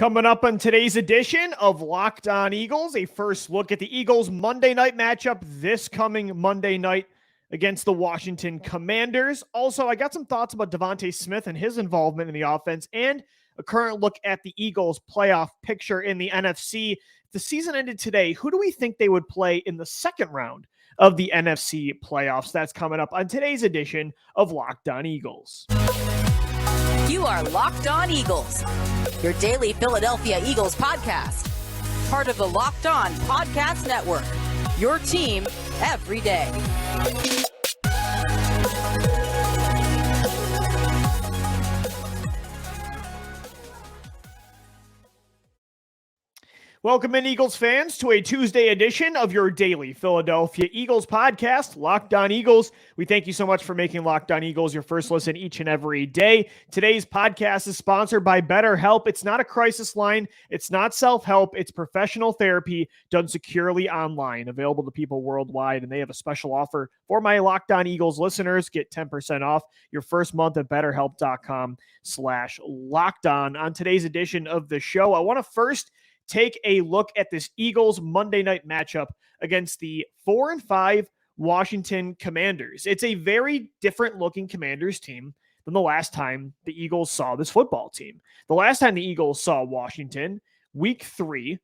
Coming up on today's edition of Locked On Eagles, a first look at the Eagles Monday night matchup this coming Monday night against the Washington Commanders. Also, I got some thoughts about DeVonta Smith and his involvement in the offense, and a current look at the Eagles playoff picture in the NFC. If the season ended today, who do we think they would play in the second round of the NFC playoffs? That's coming up on today's edition of Locked On Eagles. You are Locked On Eagles, your daily Philadelphia Eagles podcast. Part of the Locked On Podcast Network, your team every day. Welcome in, Eagles fans, to a Tuesday edition of your daily Philadelphia Eagles podcast, Locked On Eagles. We thank you so much for making Locked On Eagles your first listen each and every day. Today's podcast is sponsored by BetterHelp. It's not a crisis line. It's not self-help. It's professional therapy done securely online, available to people worldwide. And they have a special offer for my Locked On Eagles listeners. Get 10% off your first month at BetterHelp.com/LockedOn. On today's edition of the show, I want to first take a look at this Eagles Monday night matchup against the 4-5 Washington Commanders. It's a very different looking Commanders team than the last time the Eagles saw this football team. The last time the Eagles saw Washington, week 3,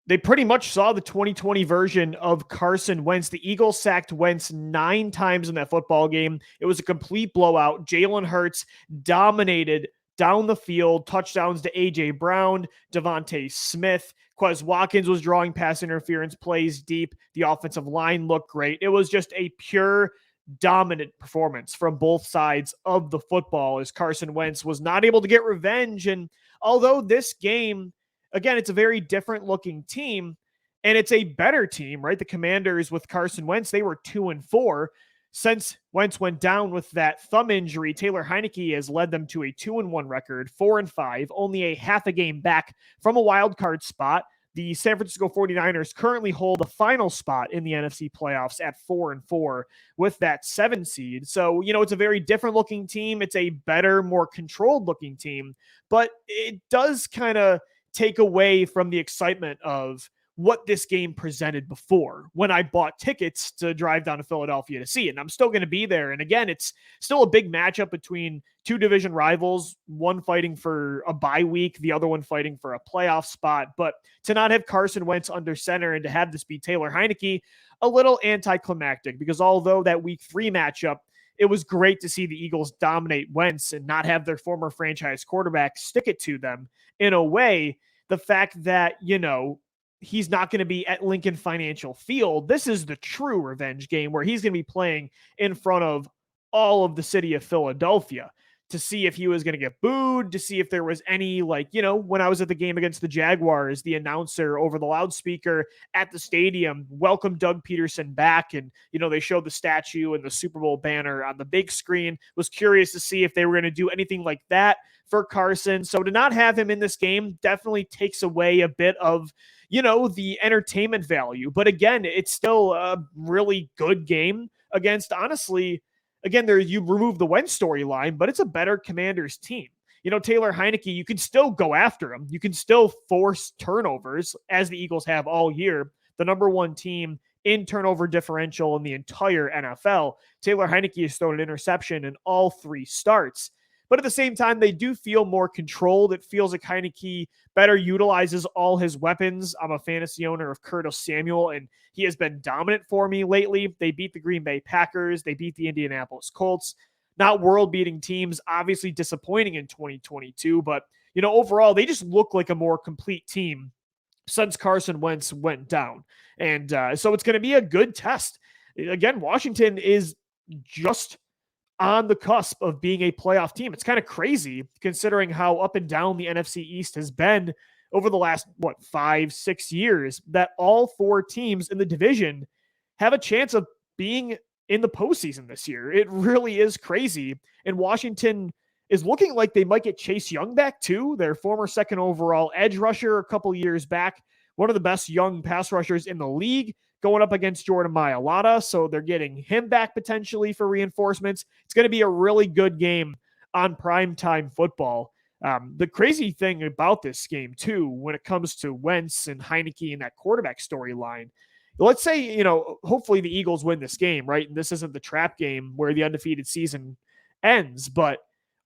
they pretty much saw the 2020 version of Carson Wentz. The Eagles sacked Wentz 9 times in that football game. It was a complete blowout. Jalen Hurts dominated down the field, touchdowns to A.J. Brown, DeVonta Smith. Quez Watkins was drawing pass interference plays deep. The offensive line looked great. It was just a pure dominant performance from both sides of the football as Carson Wentz was not able to get revenge. And although this game, again, it's a very different looking team and it's a better team, right? The Commanders with Carson Wentz, they were 2-4. Since Wentz went down with that thumb injury, Taylor Heinicke has led them to a 2-1 record, 4-5, only a half a game back from a wild card spot. The San Francisco 49ers currently hold the final spot in the NFC playoffs at 4-4 with that 7 seed. So, it's a very different looking team. It's a better, more controlled looking team, but it does kind of take away from the excitement of what this game presented before when I bought tickets to drive down to Philadelphia to see it. And I'm still going to be there. And again, it's still a big matchup between two division rivals, one fighting for a bye week, the other one fighting for a playoff spot. But to not have Carson Wentz under center and to have this be Taylor Heinicke, a little anticlimactic, because although that week 3 matchup, it was great to see the Eagles dominate Wentz and not have their former franchise quarterback stick it to them. In a way, the fact that, he's not going to be at Lincoln Financial Field. This is the true revenge game where he's going to be playing in front of all of the city of Philadelphia to see if he was going to get booed, to see if there was any, when I was at the game against the Jaguars, the announcer over the loudspeaker at the stadium welcomed Doug Peterson back. And, they showed the statue and the Super Bowl banner on the big screen. Was curious to see if they were going to do anything like that for Carson. So to not have him in this game definitely takes away a bit of, the entertainment value. But again, it's still a really good game against, honestly, again, you remove the Wentz storyline, but it's a better Commanders team. Taylor Heinicke, you can still go after him. You can still force turnovers, as the Eagles have all year. The number 1 team in turnover differential in the entire NFL. Taylor Heinicke has thrown an interception in all 3 starts. But at the same time, they do feel more controlled. It feels like Heinicke better utilizes all his weapons. I'm a fantasy owner of Curtis Samuel, and he has been dominant for me lately. They beat the Green Bay Packers. They beat the Indianapolis Colts. Not world-beating teams, obviously disappointing in 2022. But, overall, they just look like a more complete team since Carson Wentz went down. And so it's going to be a good test. Again, Washington is just on the cusp of being a playoff team. It's kind of crazy considering how up and down the NFC East has been over the last, 5-6 years, that all 4 teams in the division have a chance of being in the postseason this year. It really is crazy. And Washington is looking like they might get Chase Young back too, their former 2nd overall edge rusher a couple years back, one of the best young pass rushers in the league, going up against Jordan Mailata. So they're getting him back potentially for reinforcements. It's going to be a really good game on primetime football. The crazy thing about this game, too, when it comes to Wentz and Heinicke and that quarterback storyline, let's say, hopefully the Eagles win this game, right? And this isn't the trap game where the undefeated season ends. But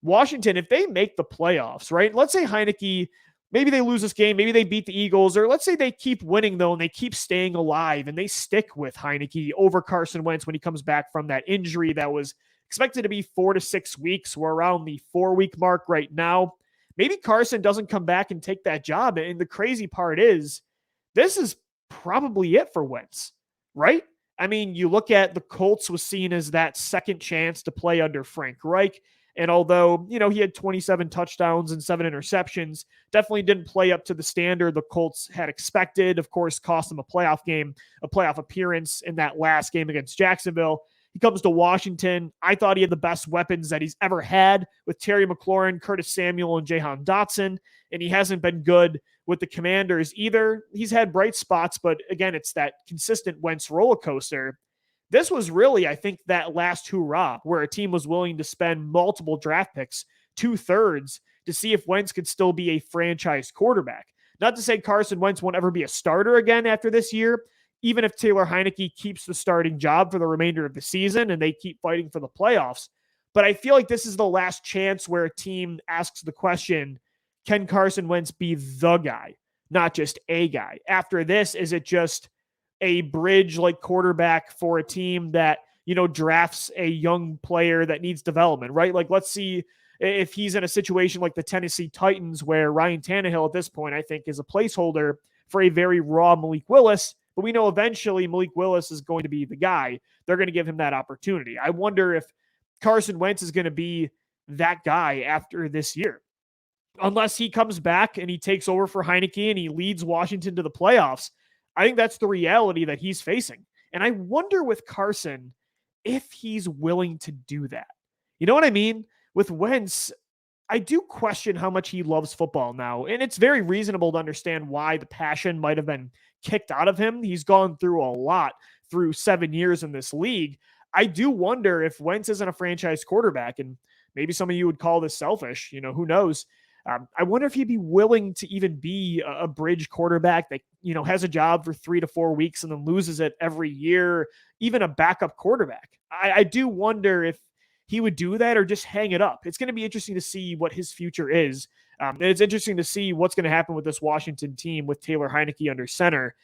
Washington, if they make the playoffs, right? Let's say Heinicke, maybe they lose this game, maybe they beat the Eagles, or let's say they keep winning, though, and they keep staying alive, and they stick with Heinicke over Carson Wentz when he comes back from that injury that was expected to be 4 to 6 weeks. We're around the 4-week mark right now. Maybe Carson doesn't come back and take that job. And the crazy part is, this is probably it for Wentz, right? I mean, you look at the Colts was seen as that second chance to play under Frank Reich. And although, he had 27 touchdowns and 7 interceptions, definitely didn't play up to the standard the Colts had expected. Of course, cost them a playoff game, a playoff appearance in that last game against Jacksonville. He comes to Washington. I thought he had the best weapons that he's ever had with Terry McLaurin, Curtis Samuel, and Jahan Dotson, and he hasn't been good with the Commanders either. He's had bright spots, but again, it's that consistent Wentz roller coaster. This was really, I think, that last hurrah where a team was willing to spend multiple draft picks, 2/3, to see if Wentz could still be a franchise quarterback. Not to say Carson Wentz won't ever be a starter again after this year, even if Taylor Heinicke keeps the starting job for the remainder of the season and they keep fighting for the playoffs. But I feel like this is the last chance where a team asks the question, can Carson Wentz be the guy, not just a guy? After this, is it just a bridge like quarterback for a team that, drafts a young player that needs development, right? Like, let's see if he's in a situation like the Tennessee Titans where Ryan Tannehill at this point, I think, is a placeholder for a very raw Malik Willis. But we know eventually Malik Willis is going to be the guy. They're going to give him that opportunity. I wonder if Carson Wentz is going to be that guy after this year. Unless he comes back and he takes over for Heinicke and he leads Washington to the playoffs, I think that's the reality that he's facing. And I wonder with Carson if he's willing to do that. You know what I mean? With Wentz, I do question how much he loves football now. And it's very reasonable to understand why the passion might have been kicked out of him. He's gone through a lot through 7 years in this league. I do wonder if Wentz isn't a franchise quarterback, and maybe some of you would call this selfish, who knows? I wonder if he'd be willing to even be a bridge quarterback that, has a job for 3 to 4 weeks and then loses it every year, even a backup quarterback. I do wonder if he would do that or just hang it up. It's going to be interesting to see what his future is. And it's interesting to see what's going to happen with this Washington team with Taylor Heinicke under center.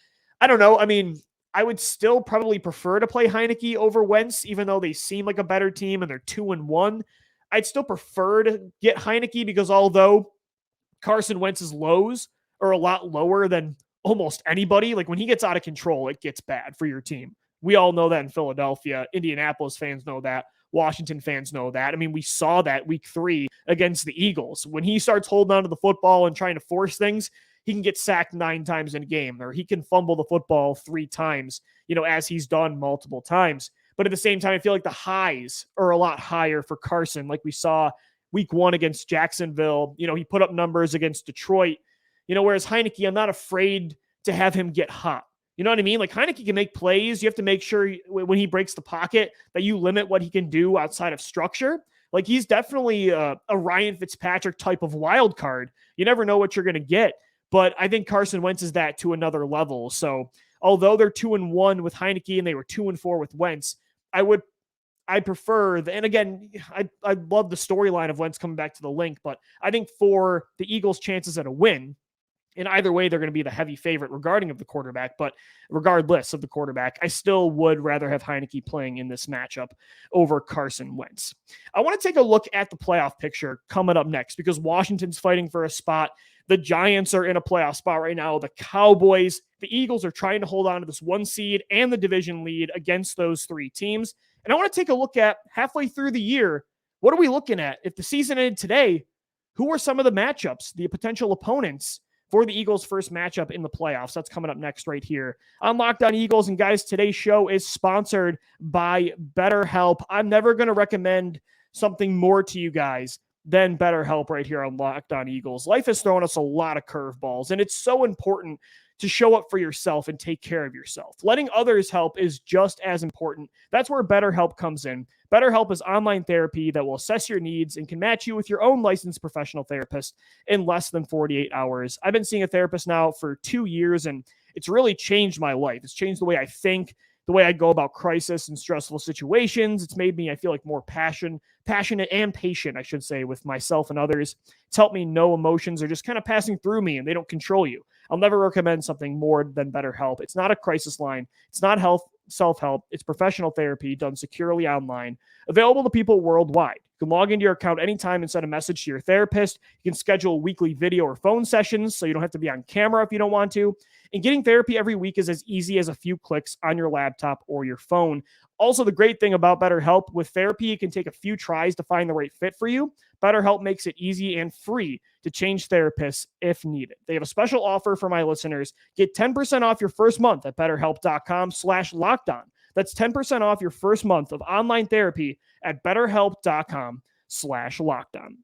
I don't know. I mean, I would still probably prefer to play Heinicke over Wentz, even though they seem like a better team and they're 2-1. I'd still prefer to get Heinicke because although Carson Wentz's lows are a lot lower than almost anybody, like when he gets out of control, it gets bad for your team. We all know that in Philadelphia. Indianapolis fans know that. Washington fans know that. I mean, we saw that week 3 against the Eagles. When he starts holding on to the football and trying to force things, he can get sacked 9 times in a game, or he can fumble the football 3 times, as he's done multiple times. But at the same time, I feel like the highs are a lot higher for Carson, like we saw week 1 against Jacksonville. He put up numbers against Detroit, whereas Heinicke, I'm not afraid to have him get hot. You know what I mean? Like Heinicke can make plays. You have to make sure when he breaks the pocket that you limit what he can do outside of structure. Like he's definitely a Ryan Fitzpatrick type of wild card. You never know what you're going to get. But I think Carson Wentz is that to another level. So although they're 2-1 with Heinicke and they were 2-4 with Wentz, I prefer, and again, I love the storyline of Wentz coming back to the link, but I think for the Eagles' chances at a win, in either way, they're going to be the heavy favorite regarding of the quarterback, but regardless of the quarterback, I still would rather have Heinicke playing in this matchup over Carson Wentz. I want to take a look at the playoff picture coming up next because Washington's fighting for a spot. The Giants are in a playoff spot right now. The Cowboys, the Eagles are trying to hold on to this 1 seed and the division lead against those 3 teams. And I want to take a look at halfway through the year, what are we looking at? If the season ended today, who are some of the matchups, the potential opponents for the Eagles' first matchup in the playoffs? That's coming up next right here on Locked On Eagles. And guys, today's show is sponsored by BetterHelp. I'm never going to recommend something more to you guys than BetterHelp right here on Locked On Eagles. Life has thrown us a lot of curveballs, and it's so important to show up for yourself and take care of yourself. Letting others help is just as important. That's where BetterHelp comes in. BetterHelp is online therapy that will assess your needs and can match you with your own licensed professional therapist in less than 48 hours. I've been seeing a therapist now for 2 years, and it's really changed my life. It's changed the way I think, the way I go about crisis and stressful situations. It's made me, I feel like, more passionate and patient, I should say, with myself and others. It's helped me know emotions are just kind of passing through me and they don't control you. I'll never recommend something more than BetterHelp. It's not a crisis line. It's not self-help. It's professional therapy done securely online, available to people worldwide. You can log into your account anytime and send a message to your therapist. You can schedule weekly video or phone sessions so you don't have to be on camera if you don't want to. And getting therapy every week is as easy as a few clicks on your laptop or your phone. Also, the great thing about BetterHelp, with therapy, it can take a few tries to find the right fit for you. BetterHelp makes it easy and free to change therapists if needed. They have a special offer for my listeners. Get 10% off your first month at betterhelp.com/lockedon. That's 10% off your first month of online therapy at betterhelp.com/lockedon.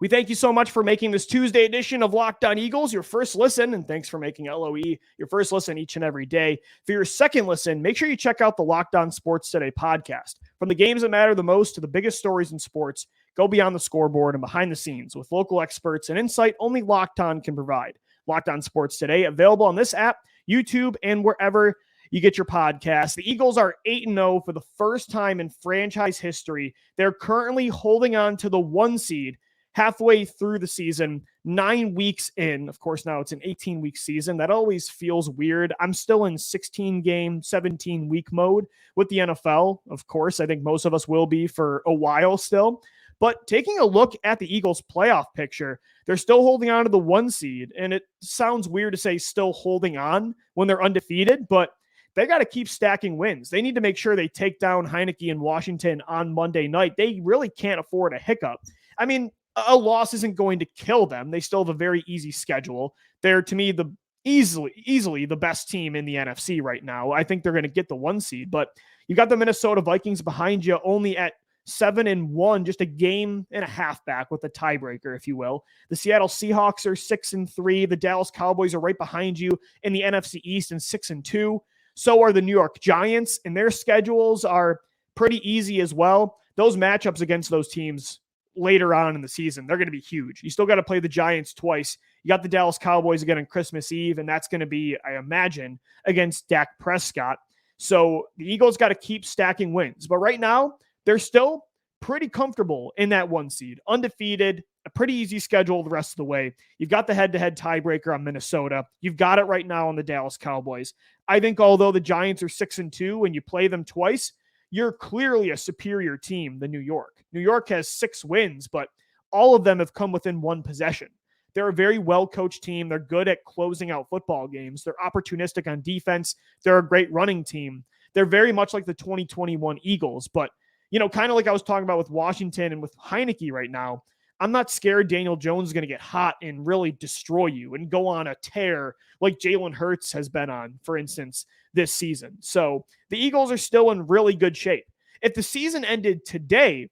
We thank you so much for making this Tuesday edition of Locked On Eagles your first listen, and thanks for making LOE your first listen each and every day. For your second listen, make sure you check out the Locked On Sports Today podcast. From the games that matter the most to the biggest stories in sports, go beyond the scoreboard and behind the scenes with local experts and insight only Locked On can provide. Locked On Sports Today, available on this app, YouTube, and wherever you get your podcasts. The Eagles are 8-0 for the first time in franchise history. They're currently holding on to the 1 seed halfway through the season, 9 weeks in. Of course, now it's an 18-week season. That always feels weird. I'm still in 16-game, 17-week mode with the NFL. Of course, I think most of us will be for a while still. But taking a look at the Eagles' playoff picture, they're still holding on to the 1 seed. And it sounds weird to say still holding on when they're undefeated, but they got to keep stacking wins. They need to make sure they take down Heinicke in Washington on Monday night. They really can't afford a hiccup. I mean, a loss isn't going to kill them. They still have a very easy schedule. They're, to me, easily the best team in the NFC right now. I think they're going to get the 1 seed, but you got the Minnesota Vikings behind you only at 7-1, just a game and a half back with a tiebreaker, if you will. The Seattle Seahawks are 6-3. The Dallas Cowboys are right behind you in the NFC East and 6-2. So are the New York Giants, and their schedules are pretty easy as well. Those matchups against those teams later on in the season, they're going to be huge. You still got to play the Giants twice. You got the Dallas Cowboys again on Christmas Eve, and that's going to be, I imagine, against Dak Prescott. So the Eagles got to keep stacking wins. But right now, they're still pretty comfortable in that 1 seed, undefeated, a pretty easy schedule the rest of the way. You've got the head-to-head tiebreaker on Minnesota. You've got it right now on the Dallas Cowboys. I think although the Giants are 6-2 and you play them twice, you're clearly a superior team than New York. New York has 6 wins, but all of them have come within 1 possession. They're a very well-coached team. They're good at closing out football games. They're opportunistic on defense. They're a great running team. They're very much like the 2021 Eagles, but, you know, kind of like I was talking about with Washington and with Heinicke right now, I'm not scared Daniel Jones is going to get hot and really destroy you and go on a tear like Jalen Hurts has been on, for instance, this season. So the Eagles are still in really good shape. If the season ended today,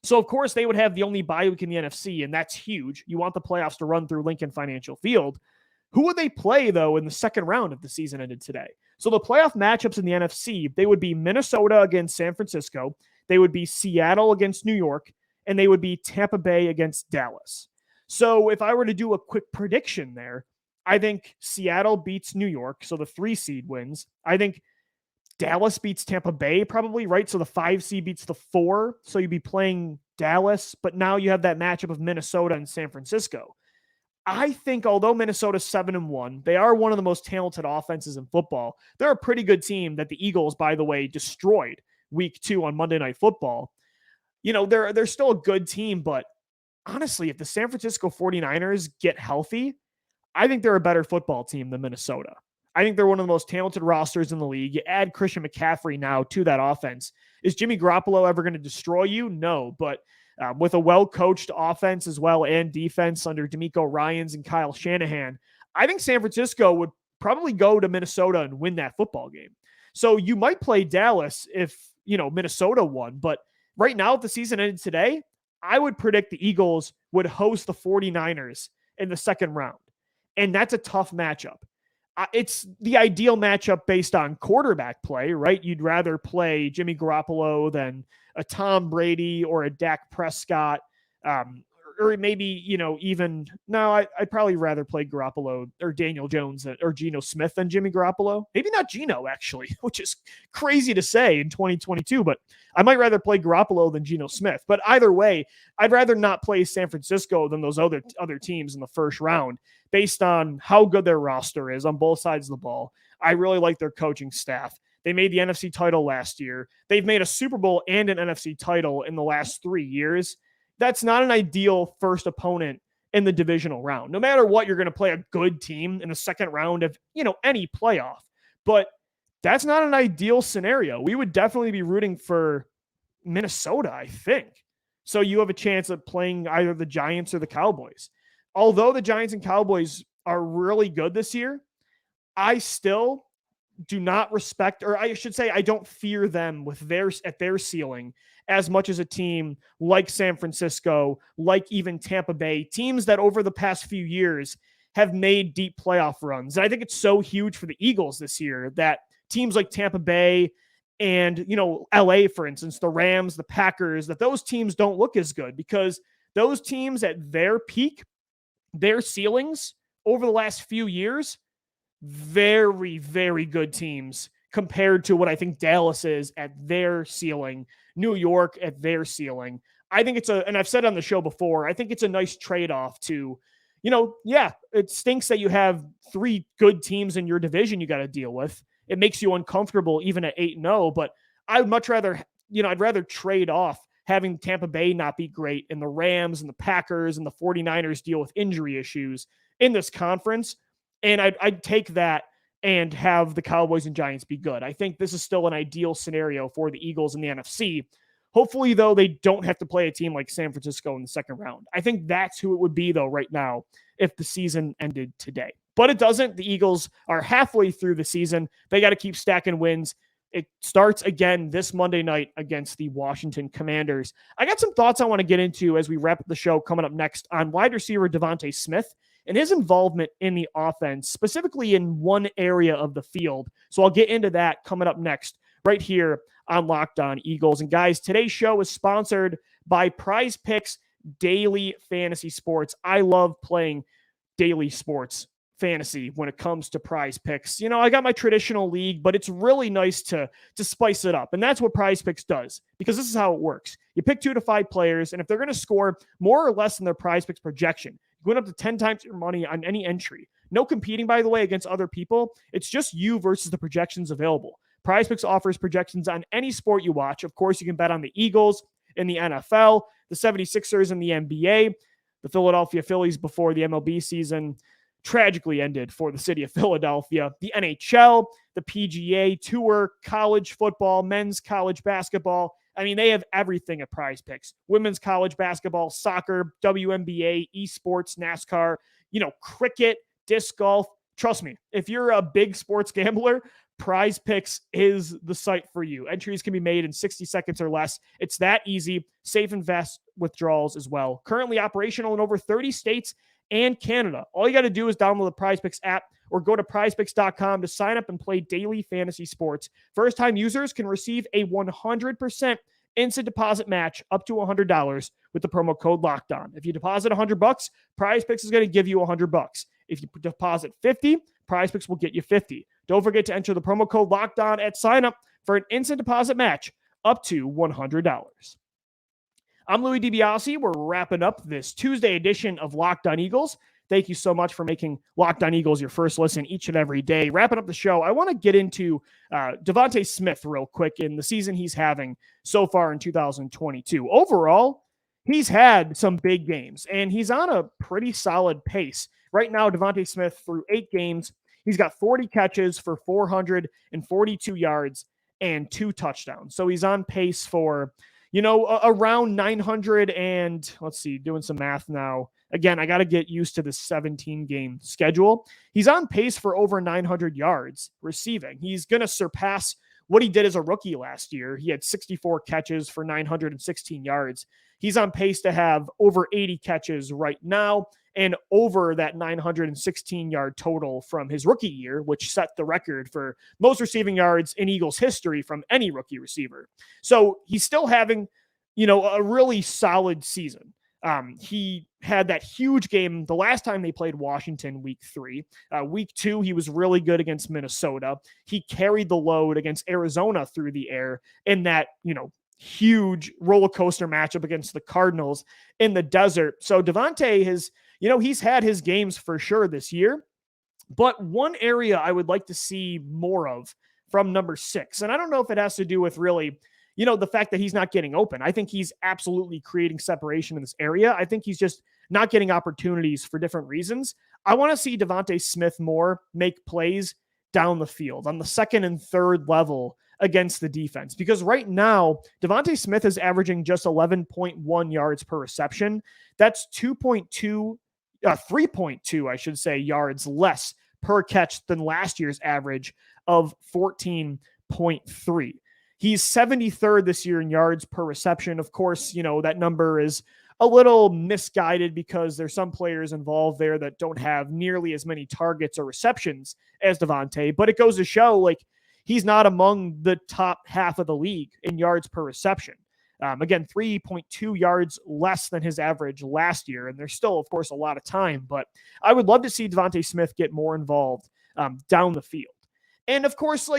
so of course they would have the only bye week in the NFC, and that's huge. You want the playoffs to run through Lincoln Financial Field. Who would they play, though, in the second round if the season ended today? So the playoff matchups in the NFC, they would be Minnesota against San Francisco. They would be Seattle against New York, and they would be Tampa Bay against Dallas. So if I were to do a quick prediction there, I think Seattle beats New York, so the 3 seed wins. I think Dallas beats Tampa Bay probably, right? So the 5 seed beats the 4, so you'd be playing Dallas, but now you have that matchup of Minnesota and San Francisco. I think although Minnesota's 7-1, they are one of the most talented offenses in football. They're a pretty good team that the Eagles, by the way, destroyed week 2 on Monday Night Football. You know, they're still a good team, but honestly, if the San Francisco 49ers get healthy, I think they're a better football team than Minnesota. I think they're one of the most talented rosters in the league. You add Christian McCaffrey now to that offense. Is Jimmy Garoppolo ever going to destroy you? No, but with a well-coached offense as well and defense under DeMeco Ryans and Kyle Shanahan, I think San Francisco would probably go to Minnesota and win that football game. So you might play Dallas if, you know, Minnesota won, but right now, if the season ended today, I would predict the Eagles would host the 49ers in the second round. And that's a tough matchup. It's the ideal matchup based on quarterback play, right? You'd rather play Jimmy Garoppolo than a Tom Brady or a Dak Prescott. Or maybe, I'd probably rather play Garoppolo or Daniel Jones or Geno Smith than Jimmy Garoppolo. Maybe not Geno, actually, which is crazy to say in 2022, but I might rather play Garoppolo than Geno Smith. But either way, I'd rather not play San Francisco than those other teams in the first round based on how good their roster is on both sides of the ball. I really like their coaching staff. They made the NFC title last year. They've made a Super Bowl and an NFC title in the last 3 years. That's not an ideal first opponent in the divisional round. No matter what, you're going to play a good team in the second round of, any playoff. But that's not an ideal scenario. We would definitely be rooting for Minnesota, I think. So you have a chance of playing either the Giants or the Cowboys. Although the Giants and Cowboys are really good this year, I still do not respect, or I should say I don't fear them at their ceiling as much as a team like San Francisco, like even Tampa Bay, teams that over the past few years have made deep playoff runs. And I think it's so huge for the Eagles this year that teams like Tampa Bay and, LA, for instance, the Rams, the Packers, that those teams don't look as good because those teams at their peak, their ceilings over the last few years, very, very good teams compared to what I think Dallas is at their ceiling, New York at their ceiling. I think and I've said on the show before, I think it's a nice trade-off to, it stinks that you have 3 good teams in your division you got to deal with. It makes you uncomfortable even at 8-0, but I would much rather, I'd rather trade off having Tampa Bay not be great and the Rams and the Packers and the 49ers deal with injury issues in this conference. And I'd take that and have the Cowboys and Giants be good. I think this is still an ideal scenario for the Eagles in the NFC. Hopefully, though, they don't have to play a team like San Francisco in the second round. I think that's who it would be, though, right now, if the season ended today. But it doesn't. The Eagles are halfway through the season. They got to keep stacking wins. It starts again this Monday night against the Washington Commanders. I got some thoughts I want to get into as we wrap up the show coming up next on wide receiver DeVonta Smith and his involvement in the offense, specifically in one area of the field. So I'll get into that coming up next right here on Locked On Eagles. And guys, today's show is sponsored by Prize Picks Daily Fantasy Sports. I love playing daily sports fantasy when it comes to Prize Picks. I got my traditional league, but it's really nice to spice it up. And that's what Prize Picks does, because this is how it works. You pick 2 to 5 players, and if they're going to score more or less than their Prize Picks projection, going up to 10 times your money on any entry. No competing, by the way, against other people. It's just you versus the projections available. Prize Picks offers projections on any sport you watch. Of course, you can bet on the Eagles in the NFL, the 76ers in the NBA, the Philadelphia Phillies before the MLB season tragically ended for the city of Philadelphia, the NHL, the PGA Tour, college football, men's college basketball. I mean, they have everything at Prize Picks. Women's college basketball, soccer, WNBA, esports, NASCAR, cricket, disc golf. Trust me, if you're a big sports gambler, Prize Picks is the site for you. Entries can be made in 60 seconds or less. It's that easy. Safe and fast withdrawals as well. Currently operational in over 30 states and Canada. All you got to do is download the Prize Picks app or go to prizepicks.com to sign up and play daily fantasy sports. First-time users can receive a 100% instant deposit match up to $100 with the promo code LOCKEDON. If you deposit $100, Prize Picks is going to give you $100. If you deposit $50, Prize Picks will get you $50. Don't forget to enter the promo code LOCKEDON at sign up for an instant deposit match up to $100. I'm Louis DiBiase. We're wrapping up this Tuesday edition of Locked On Eagles. Thank you so much for making Locked On Eagles your first listen each and every day. Wrapping up the show, I want to get into DeVonta Smith real quick in the season he's having so far in 2022. Overall, he's had some big games, and he's on a pretty solid pace. Right now, DeVonta Smith, through 8 games, he's got 40 catches for 442 yards and 2 touchdowns. So he's on pace for, around 900 and, let's see, doing some math now. Again, I got to get used to the 17-game schedule. He's on pace for over 900 yards receiving. He's going to surpass what he did as a rookie last year. He had 64 catches for 916 yards. He's on pace to have over 80 catches right now and over that 916-yard total from his rookie year, which set the record for most receiving yards in Eagles history from any rookie receiver. So he's still having, a really solid season. He had that huge game the last time they played Washington week 3. Week 2, he was really good against Minnesota. He carried the load against Arizona through the air in that, huge roller coaster matchup against the Cardinals in the desert. So DeVonta has, he's had his games for sure this year. But one area I would like to see more of from number 6, and I don't know if it has to do with really the fact that he's not getting open. I think he's absolutely creating separation in this area. I think he's just not getting opportunities for different reasons. I want to see DeVonta Smith more make plays down the field on the second and third level against the defense, because right now DeVonta Smith is averaging just 11.1 yards per reception. That's 3.2, I should say, yards less per catch than last year's average of 14.3. He's 73rd this year in yards per reception. Of course, that number is a little misguided because there's some players involved there that don't have nearly as many targets or receptions as DeVonta, but it goes to show he's not among the top half of the league in yards per reception. Again, 3.2 yards less than his average last year. And there's still, of course, a lot of time, but I would love to see DeVonta Smith get more involved down the field. And of course,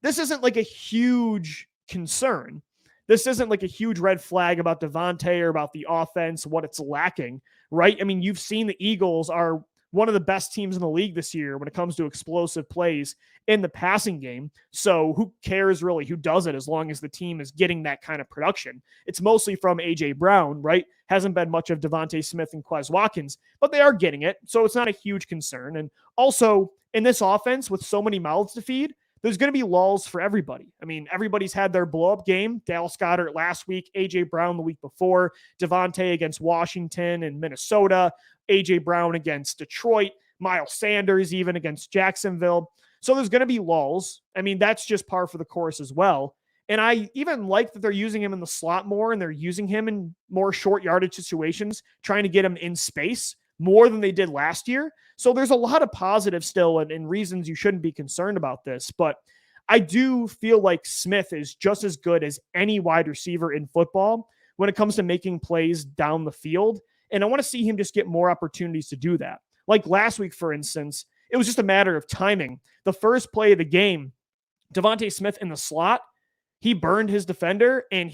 this isn't a huge concern. This isn't a huge red flag about DeVonta or about the offense, what it's lacking, right? I mean, you've seen the Eagles are one of the best teams in the league this year when it comes to explosive plays in the passing game. So who cares really who does it as long as the team is getting that kind of production? It's mostly from A.J. Brown, right? Hasn't been much of DeVonta Smith and Quez Watkins, but they are getting it. So it's not a huge concern. And also in this offense with so many mouths to feed, there's going to be lulls for everybody. I mean, everybody's had their blow-up game. Dallas Goedert last week, A.J. Brown the week before, DeVonta against Washington and Minnesota, A.J. Brown against Detroit, Miles Sanders even against Jacksonville. So there's going to be lulls. I mean, that's just par for the course as well. And I even like that they're using him in the slot more and they're using him in more short yardage situations, trying to get him in space more than they did last year. So there's a lot of positives still and reasons you shouldn't be concerned about this. But I do feel like Smith is just as good as any wide receiver in football when it comes to making plays down the field. And I want to see him just get more opportunities to do that. Like last week, for instance, it was just a matter of timing. The first play of the game, DeVonta Smith in the slot, he burned his defender and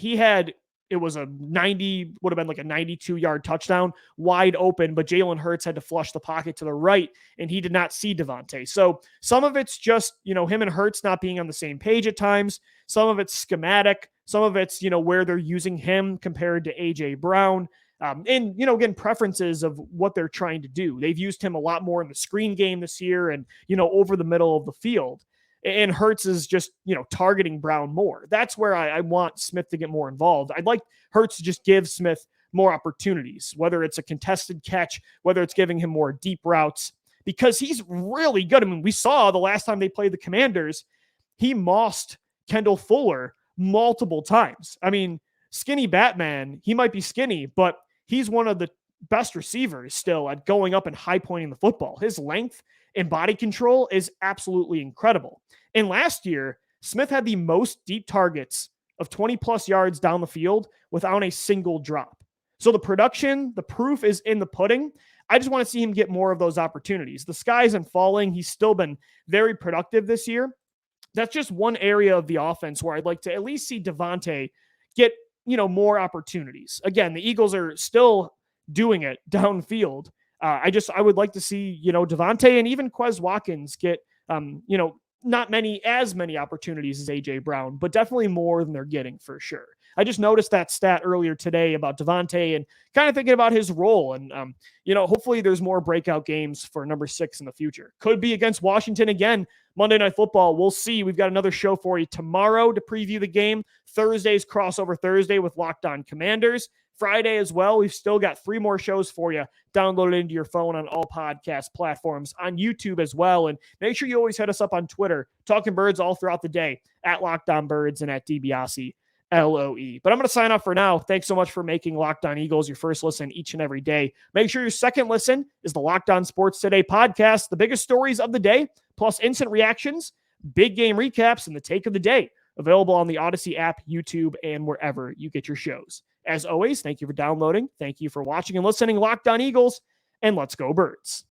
it was a 92-yard touchdown wide open, but Jalen Hurts had to flush the pocket to the right and he did not see DeVonta. So some of it's just, him and Hurts not being on the same page at times. Some of it's schematic. Some of it's, where they're using him compared to A.J. Brown. And, again, preferences of what they're trying to do. They've used him a lot more in the screen game this year and, over the middle of the field. And Hurts is just, targeting Brown more. That's where I want Smith to get more involved. I'd like Hurts to just give Smith more opportunities, whether it's a contested catch, whether it's giving him more deep routes, because he's really good. I mean, we saw the last time they played the Commanders, he mossed Kendall Fuller multiple times. I mean, skinny Batman, he might be skinny, but he's one of the best receivers still at going up and high pointing the football. His length and body control is absolutely incredible. And last year, Smith had the most deep targets of 20-plus yards down the field without a single drop. So the production, the proof is in the pudding. I just want to see him get more of those opportunities. The sky isn't falling. He's still been very productive this year. That's just one area of the offense where I'd like to at least see DeVonta get, more opportunities. Again, the Eagles are still doing it downfield. I would like to see, DeVonta and even Quez Watkins get, not as many opportunities as A.J. Brown, but definitely more than they're getting for sure. I just noticed that stat earlier today about DeVonta and kind of thinking about his role. And, hopefully there's more breakout games for number 6 in the future. Could be against Washington again, Monday Night Football. We'll see. We've got another show for you tomorrow to preview the game. Thursday's Crossover Thursday with Locked On Commanders. Friday as well. We've still got 3 more shows for you downloaded into your phone on all podcast platforms, on YouTube as well. And make sure you always hit us up on Twitter, Talking Birds all throughout the day, at Locked On Birds and at DiBiase LOE. But I'm going to sign off for now. Thanks so much for making Locked On Eagles your first listen each and every day. Make sure your second listen is the Locked On Sports Today podcast, the biggest stories of the day, plus instant reactions, big game recaps, and the take of the day. Available on the Odyssey app, YouTube, and wherever you get your shows. As always, thank you for downloading. Thank you for watching and listening. Locked On Eagles, and let's go Birds.